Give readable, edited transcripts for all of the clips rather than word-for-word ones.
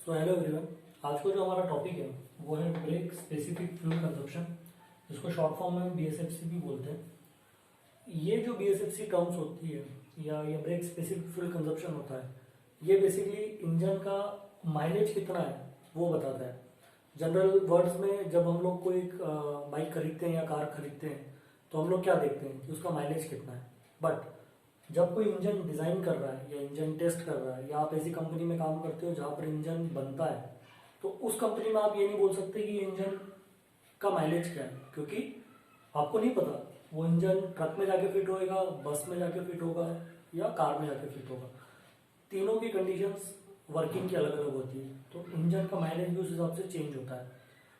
So hello everyone. आज को जो हमारा टॉपिक है वो है ब्रेक स्पेसिफिक फ्यूल कंजप्शन, जिसको शॉर्ट फॉर्म में बीएसएफसी भी बोलते हैं। ये जो बीएसएफसी टर्म्स होती है या ये ब्रेक स्पेसिफिक फ्यूल कंजप्शन होता है, ये बेसिकली इंजन का माइलेज कितना है वो बताता है। जनरल वर्ड्स में जब हम लोग कोई बाइक खरीदते हैं या कार खरीदते हैं तो हम लोग क्या देखते हैं कि उसका माइलेज कितना है। बट जब कोई इंजन डिजाइन कर रहा है या इंजन टेस्ट कर रहा है या आप ऐसी कंपनी में काम करते हो जहां पर इंजन बनता है, तो उस कंपनी में आप ये नहीं बोल सकते कि इंजन का माइलेज क्या है, क्योंकि आपको नहीं पता वो इंजन ट्रक में जाके फिट होएगा, बस में जाके फिट होगा या कार में जाके फिट होगा। तीनों की कंडीशंस वर्किंग की अलग अलग होती है, तो इंजन का माइलेज भी उस हिसाब से चेंज होता है।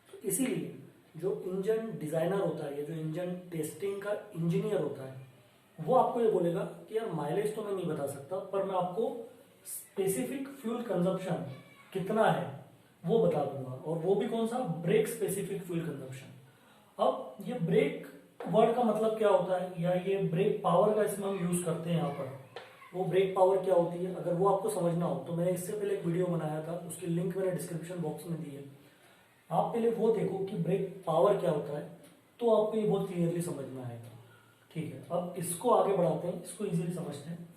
तो इसीलिए जो इंजन डिजाइनर होता है या जो इंजन टेस्टिंग का इंजीनियर होता है वो आपको ये बोलेगा कि यार माइलेज तो मैं नहीं बता सकता, पर मैं आपको स्पेसिफिक फ्यूल कंजप्शन कितना है वो बता दूंगा, और वो भी कौन सा, ब्रेक स्पेसिफिक फ्यूल कंजप्शन। अब ये ब्रेक वर्ड का मतलब क्या होता है या ये ब्रेक पावर का इसमें हम यूज करते हैं यहाँ पर, वो ब्रेक पावर क्या होती है, अगर वो आपको समझना हो तो मैंने इससे पहले एक वीडियो बनाया था, उसकी लिंक मैंने डिस्क्रिप्शन बॉक्स में दी है। आप पहले वो देखो कि ब्रेक पावर क्या होता है, तो आपको ये बहुत क्लियरली समझ में आएगा। ठीक है, अब इसको आगे बढ़ाते हैं, इसको इजीली समझते हैं।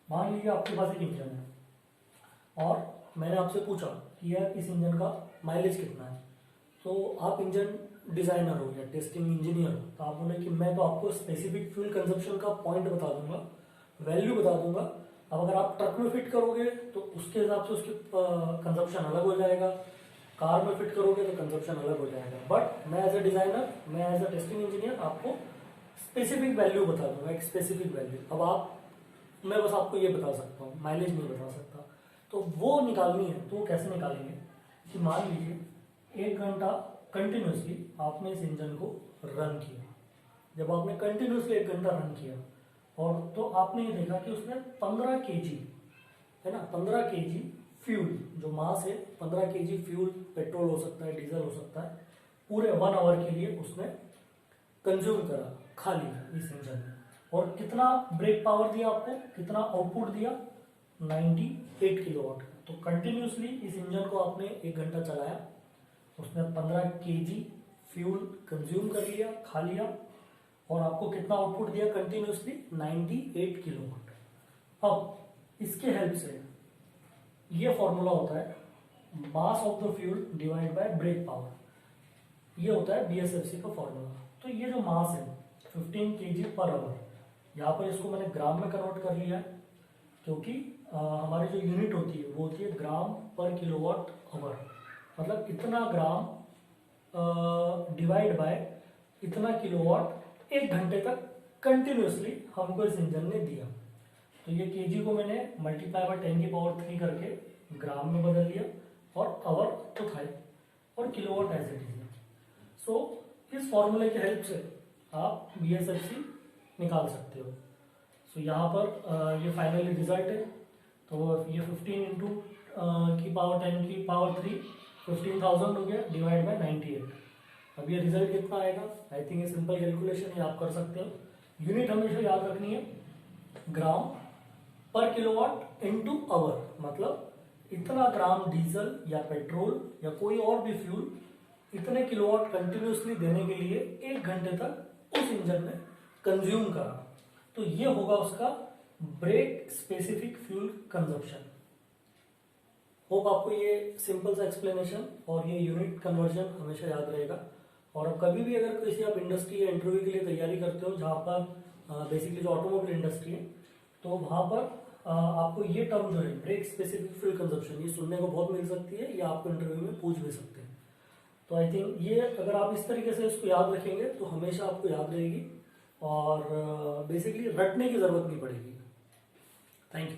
मान लीजिए आपके पास एक इंजन है और मैंने आपसे पूछा कि यार इस इंजन का माइलेज कितना है, तो आप इंजन डिजाइनर हो या टेस्टिंग इंजीनियर हो, तो आप बोले कि मैं तो आपको स्पेसिफिक फ्यूल कंजप्शन का पॉइंट बता दूंगा, वैल्यू बता दूंगा। अब अगर आप ट्रक में फिट करोगे तो उसके हिसाब से उसकी कंजप्शन अलग हो जाएगा, कार में फिट करोगे तो कंजप्शन अलग हो जाएगा। बट मैं एज ए डिजाइनर, मैं एज ए टेस्टिंग इंजीनियर आपको स्पेसिफिक वैल्यू बता दूंगा, एक स्पेसिफिक वैल्यू। अब मैं बस आपको ये बता सकता हूँ, माइलेज नहीं बता सकता। तो वो निकालनी है तो वो कैसे निकालेंगे कि मान लीजिए 1 घंटा कंटिन्यूसली आपने इस इंजन को रन किया। जब आपने कंटिन्यूसली 1 घंटा रन किया और तो आपने ये देखा कि उसने 15 केजी, है ना, 15 केजी फ्यूल, जो मास है 15 केजी फ्यूल, पेट्रोल हो सकता है, डीजल हो सकता है, पूरे 1 आवर के लिए उसने कंज्यूम करा, खा लिया इस इंजन ने। और कितना ब्रेक पावर दिया आपको, कितना आउटपुट दिया, 98 किलोवाट। तो कंटिन्यूसली इस इंजन को आपने 1 घंटा चलाया, उसने 15 केजी फ्यूल कंज्यूम कर लिया, खा लिया, और आपको कितना आउटपुट दिया कंटिन्यूसली, 98 किलोवाट। अब इसके हेल्प से ये फॉर्मूला होता है mass of the fuel divide by brake power, ये होता है बीएसएफसी का फॉर्मूला। तो ये जो मास है 15 केजी पर आवर, यहाँ पर इसको मैंने ग्राम में कन्वर्ट कर लिया है, क्योंकि हमारी जो यूनिट होती है वो होती है ग्राम पर किलोवाट आवर। मतलब इतना ग्राम डिवाइड बाय इतना किलोवाट 1 घंटे तक कंटिन्यूसली हमको इस इंजन ने दिया। तो ये केजी को मैंने मल्टीप्लाई बाय 10⁻³ करके ग्राम में बदल लिया, और आवर तो था और किलोवाट एज इट इज। सो इस फॉर्मूले की हेल्प से आप बीएसएफसी निकाल सकते हो। सो यहाँ पर ये फाइनली रिजल्ट है। तो ये 15 इंटू की पावर 10 की पावर 3 15,000 हो गया, डिवाइड बाय 98। अब ये रिजल्ट कितना आएगा, आई थिंक ये सिंपल कैलकुलेशन है, आप कर सकते हो। यूनिट हमेशा याद रखनी है, ग्राम पर किलोवाट इंटू आवर, मतलब इतना ग्राम डीजल या पेट्रोल या कोई और भी फ्यूल इतने किलोवाट कंटिन्यूसली देने के लिए 1 घंटे तक उस इंजन में कंज्यूम करा। तो ये होगा उसका brake specific fuel consumption. Hope आपको ये सिंपल सा एक्सप्लेनेशन और ये यूनिट कन्वर्जन हमेशा याद रहेगा। और अब कभी भी अगर किसी आप इंडस्ट्री या इंटरव्यू के लिए तैयारी करते हो जहां पर बेसिकली जो ऑटोमोबाइल इंडस्ट्री है, तो वहां पर आपको ये टर्म जो है ब्रेक स्पेसिफिक फ्यूल कंजप्शन, ये सुनने को बहुत मिल सकती है, ये आपको इंटरव्यू में पूछ भी सकते हैं। तो आई थिंक ये अगर आप इस तरीके से इसको याद रखेंगे तो हमेशा आपको याद रहेगी और बेसिकली रटने की जरूरत नहीं पड़ेगी। Thank you.